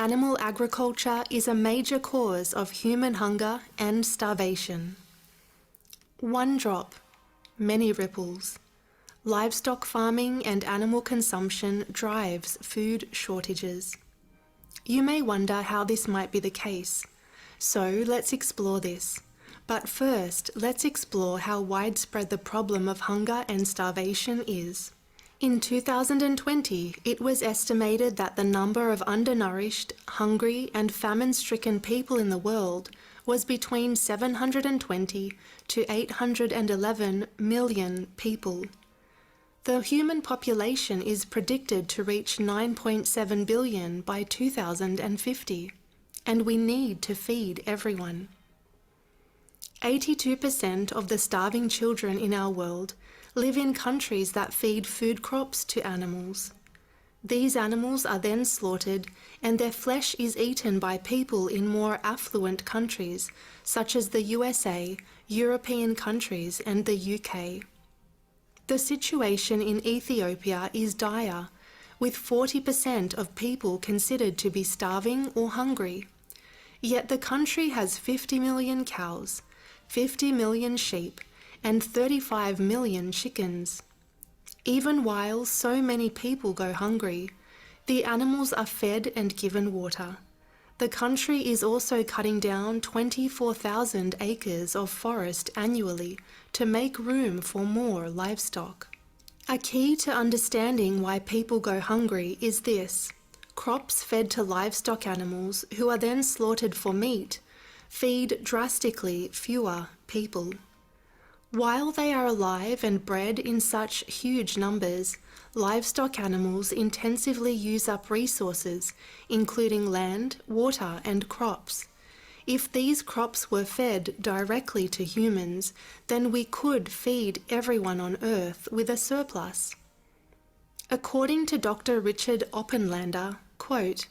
Animal agriculture is a major cause of human hunger and starvation. One drop, many ripples. Livestock farming and animal consumption drives food shortages. You may wonder how this might be the case. So let's explore this. But first, let's explore how widespread the problem of hunger and starvation is. In 2020, it was estimated that the number of undernourished, hungry, and famine-stricken people in the world was between 720 to 811 million people. The human population is predicted to reach 9.7 billion by 2050, and we need to feed everyone. 82% of the starving children in our world live in countries that feed food crops to animals. These animals are then slaughtered and their flesh is eaten by people in more affluent countries such as the USA, European countries and the UK. The situation in Ethiopia is dire, with 40% of people considered to be starving or hungry. Yet the country has 50 million cows, 50 million sheep, and 35 million chickens. Even while so many people go hungry, the animals are fed and given water. The country is also cutting down 24,000 acres of forest annually to make room for more livestock. A key to understanding why people go hungry is this: crops fed to livestock animals who are then slaughtered for meat feed drastically fewer people. While they are alive and bred in such huge numbers, livestock animals intensively use up resources, including land, water, and crops. If these crops were fed directly to humans, then we could feed everyone on Earth with a surplus. According to Dr. Richard Oppenlander, quote,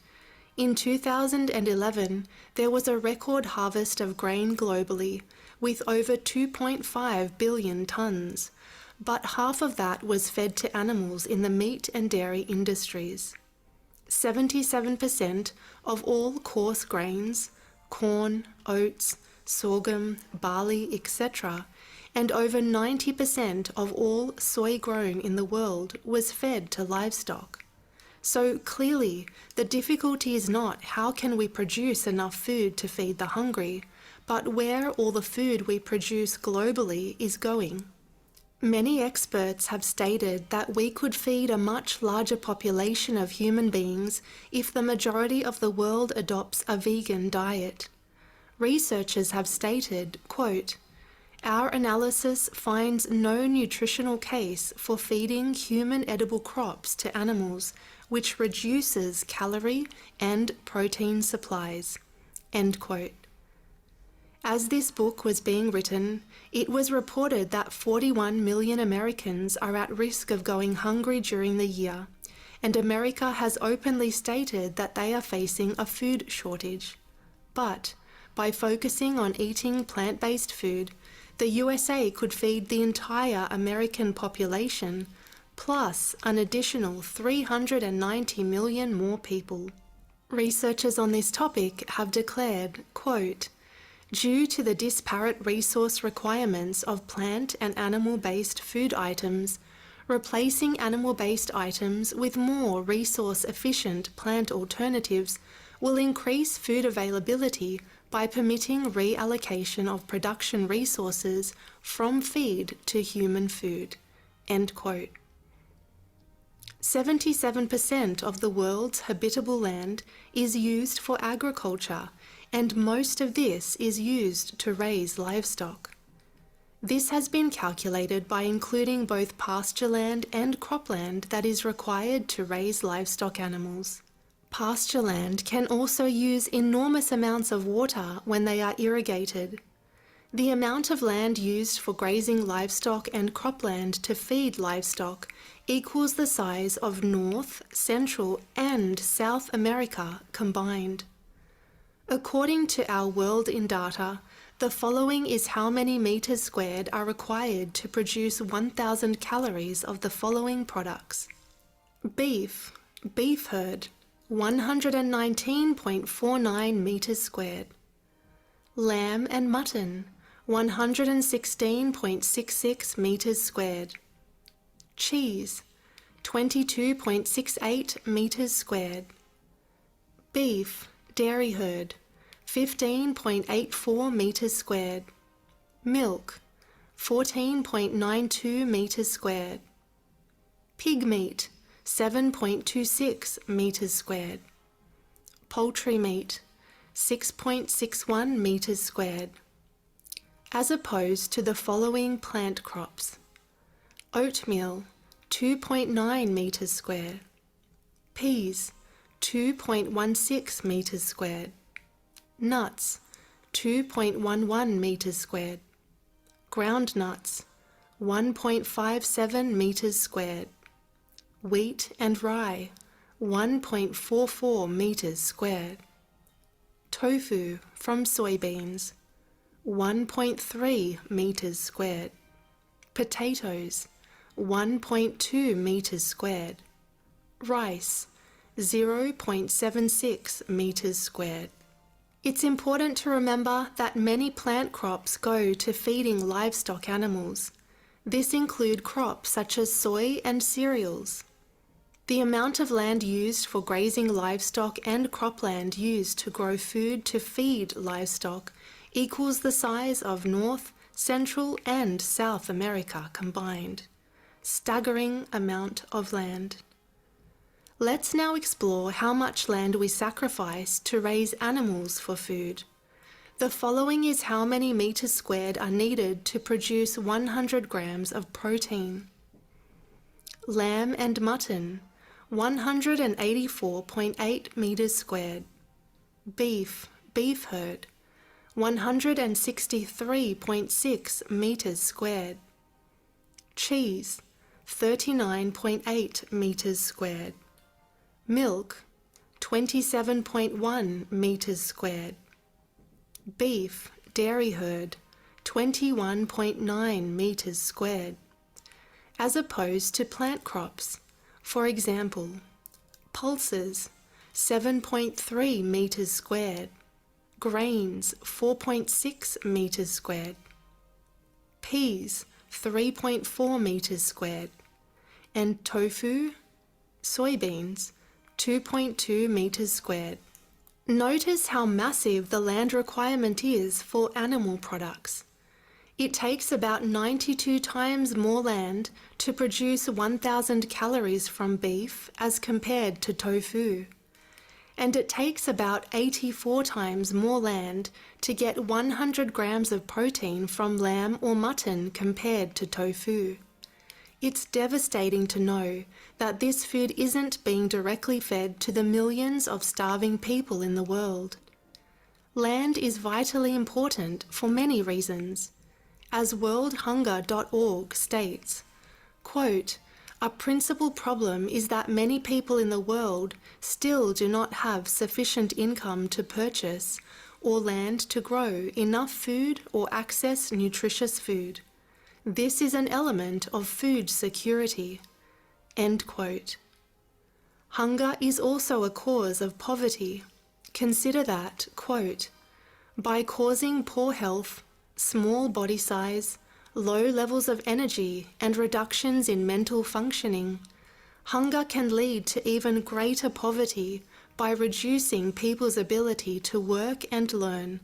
"In 2011, there was a record harvest of grain globally, with over 2.5 billion tons, but half of that was fed to animals in the meat and dairy industries. 77% of all coarse grains, corn, oats, sorghum, barley, etc., and over 90% of all soy grown in the world was fed to livestock. So clearly, the difficulty is not how can we produce enough food to feed the hungry, but where all the food we produce globally is going." Many experts have stated that we could feed a much larger population of human beings if the majority of the world adopts a vegan diet. Researchers have stated, quote, "Our analysis finds no nutritional case for feeding human edible crops to animals, which reduces calorie and protein supplies." End quote. As this book was being written, it was reported that 41 million Americans are at risk of going hungry during the year, and America has openly stated that they are facing a food shortage. But by focusing on eating plant-based food, the USA could feed the entire American population, plus an additional 390 million more people. Researchers on this topic have declared, quote, "Due to the disparate resource requirements of plant and animal-based food items, replacing animal-based items with more resource-efficient plant alternatives will increase food availability by permitting reallocation of production resources from feed to human food." End quote. 77% of the world's habitable land is used for agriculture, and most of this is used to raise livestock. This has been calculated by including both pasture land and cropland that is required to raise livestock animals. Pasture land can also use enormous amounts of water when they are irrigated. The amount of land used for grazing livestock and cropland to feed livestock equals the size of North, Central, and South America combined. According to Our World in Data, the following is how many meters squared are required to produce 1,000 calories of the following products. Beef herd, 119.49 meters squared. Lamb and mutton, 116.66 meters squared. Cheese, 22.68 meters squared. Beef, dairy herd, 15.84 meters squared. Milk, 14.92 meters squared. Pig meat, 7.26 meters squared. Poultry meat, 6.61 meters squared. As opposed to the following plant crops: oatmeal, 2.9 meters squared. Peas, 2.16 meters squared. Nuts, 2.11 meters squared. Ground nuts, 1.57 meters squared. Wheat and rye, 1.44 meters squared. Tofu from soybeans, 1.3 meters squared. Potatoes, 1.2 meters squared. Rice, 0.76 meters squared. It's important to remember that many plant crops go to feeding livestock animals. This includes crops such as soy and cereals. The amount of land used for grazing livestock and cropland used to grow food to feed livestock equals the size of North, Central, and South America combined. Staggering amount of land. Let's now explore how much land we sacrifice to raise animals for food. The following is how many meters squared are needed to produce 100 grams of protein. Lamb and mutton, 184.8 meters squared. Beef herd, 163.6 meters squared. Cheese, 39.8 meters squared. Milk, 27.1 meters squared. Beef, dairy herd, 21.9 meters squared. As opposed to plant crops, for example, pulses, 7.3 meters squared. Grains, 4.6 meters squared. Peas, 3.4 meters squared. And tofu, soybeans, 2.2 meters squared. Notice how massive the land requirement is for animal products. It takes about 92 times more land to produce 1,000 calories from beef as compared to tofu. And it takes about 84 times more land to get 100 grams of protein from lamb or mutton compared to tofu. It's devastating to know that this food isn't being directly fed to the millions of starving people in the world. Land is vitally important for many reasons. As worldhunger.org states, quote, "A principal problem is that many people in the world still do not have sufficient income to purchase or land to grow enough food or access nutritious food. This is an element of food security." End quote. Hunger is also a cause of poverty. Consider that, quote, "By causing poor health, small body size, low levels of energy, and reductions in mental functioning, hunger can lead to even greater poverty by reducing people's ability to work and learn,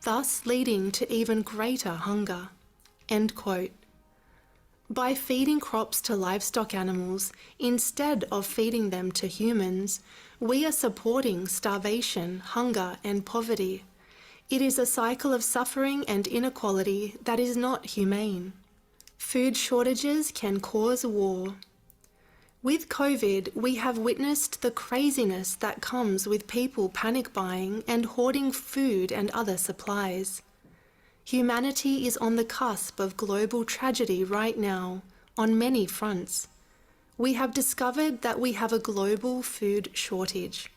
thus leading to even greater hunger." End quote. By feeding crops to livestock animals instead of feeding them to humans, we are supporting starvation, hunger, and poverty. It is a cycle of suffering and inequality that is not humane. Food shortages can cause war. With COVID, we have witnessed the craziness that comes with people panic buying and hoarding food and other supplies. Humanity is on the cusp of global tragedy right now, on many fronts. We have discovered that we have a global food shortage.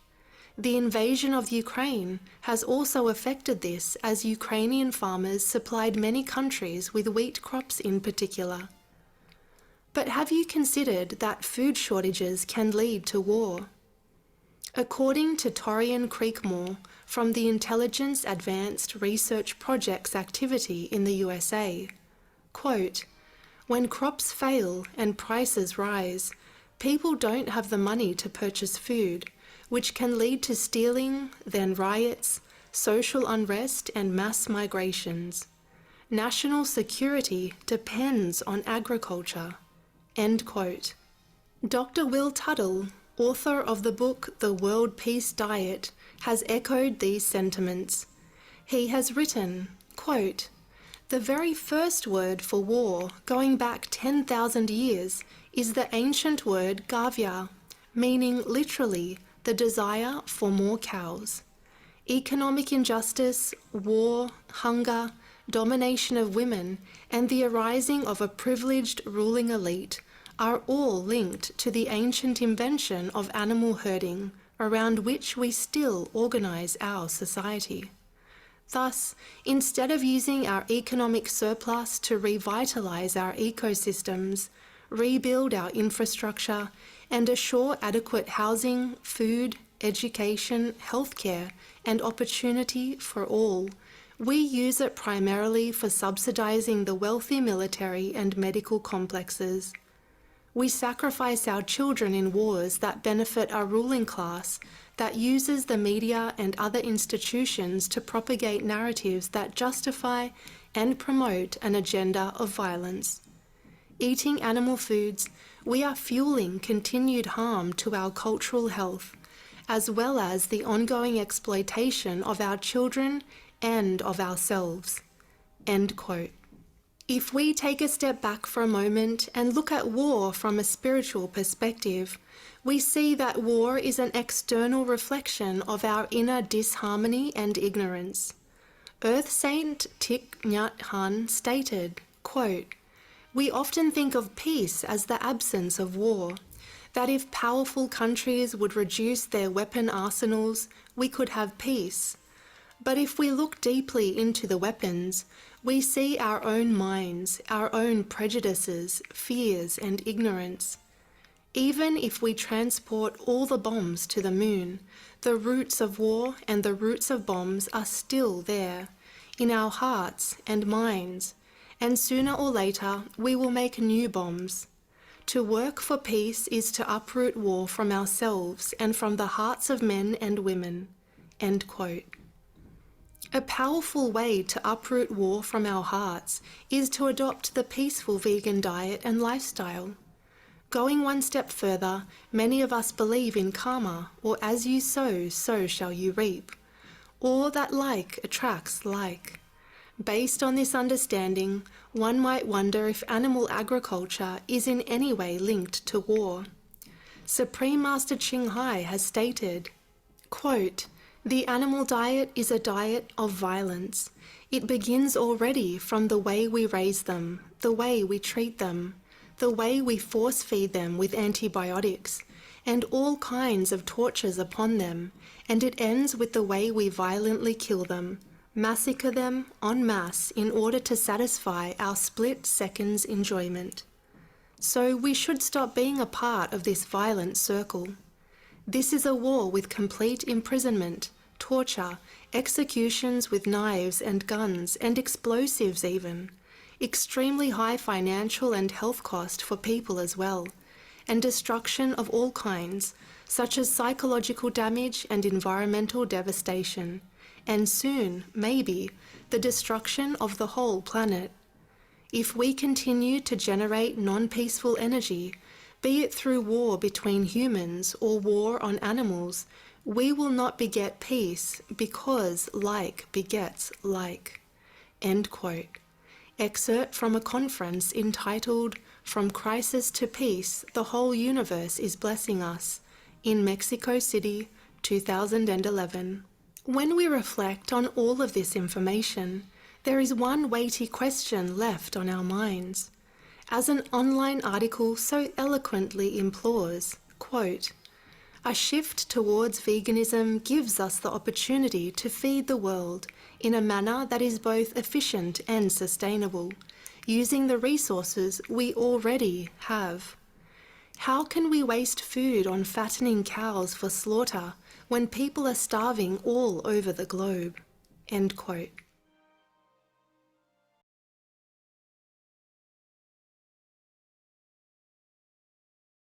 The invasion of Ukraine has also affected this, as Ukrainian farmers supplied many countries with wheat crops in particular. But have you considered that food shortages can lead to war? According to Torian Creekmore from the Intelligence Advanced Research Projects activity in the USA, quote, "When crops fail and prices rise, people don't have the money to purchase food, which can lead to stealing, then riots, social unrest and mass migrations. National security depends on agriculture." End quote. Dr. Will Tuttle, author of the book The World Peace Diet, has echoed these sentiments. He has written, quote, "The very first word for war, going back 10,000 years, is the ancient word gavya, meaning literally the desire for more cows. Economic injustice, war, hunger, domination of women, and the arising of a privileged ruling elite are all linked to the ancient invention of animal herding, around which we still organize our society. Thus, instead of using our economic surplus to revitalize our ecosystems, rebuild our infrastructure, and assure adequate housing, food, education, healthcare, and opportunity for all, we use it primarily for subsidizing the wealthy military and medical complexes. We sacrifice our children in wars that benefit our ruling class that uses the media and other institutions to propagate narratives that justify and promote an agenda of violence. Eating animal foods, we are fueling continued harm to our cultural health, as well as the ongoing exploitation of our children and of ourselves." End quote. If we take a step back for a moment and look at war from a spiritual perspective, we see that war is an external reflection of our inner disharmony and ignorance. Earth Saint Thich Nhat Hanh stated, quote, "We often think of peace as the absence of war, that if powerful countries would reduce their weapon arsenals, we could have peace. But if we look deeply into the weapons, we see our own minds, our own prejudices, fears, and ignorance. Even if we transport all the bombs to the moon, the roots of war and the roots of bombs are still there, in our hearts and minds, and sooner or later we will make new bombs. To work for peace is to uproot war from ourselves and from the hearts of men and women." End quote. A powerful way to uproot war from our hearts is to adopt the peaceful vegan diet and lifestyle. Going one step further, many of us believe in karma, or as you sow, so shall you reap, or that like attracts like. Based on this understanding, one might wonder if animal agriculture is in any way linked to war. Supreme Master Ching Hai has stated, quote, "The animal diet is a diet of violence. It begins already from the way we raise them, the way we treat them, the way we force feed them with antibiotics, and all kinds of tortures upon them, and it ends with the way we violently kill them, massacre them en masse in order to satisfy our split seconds enjoyment. So we should stop being a part of this violent circle. This is a war with complete imprisonment, torture, executions with knives and guns and explosives even, extremely high financial and health cost for people as well, and destruction of all kinds, such as psychological damage and environmental devastation, and soon, maybe, the destruction of the whole planet. If we continue to generate non-peaceful energy, be it through war between humans or war on animals, we will not beget peace because like begets like." End quote. Excerpt from a conference entitled "From Crisis to Peace, the Whole Universe is Blessing Us" in Mexico City, 2011. When we reflect on all of this information, there is one weighty question left on our minds. As an online article so eloquently implores, quote, "A shift towards veganism gives us the opportunity to feed the world in a manner that is both efficient and sustainable, using the resources we already have. How can we waste food on fattening cows for slaughter when people are starving all over the globe?" End quote.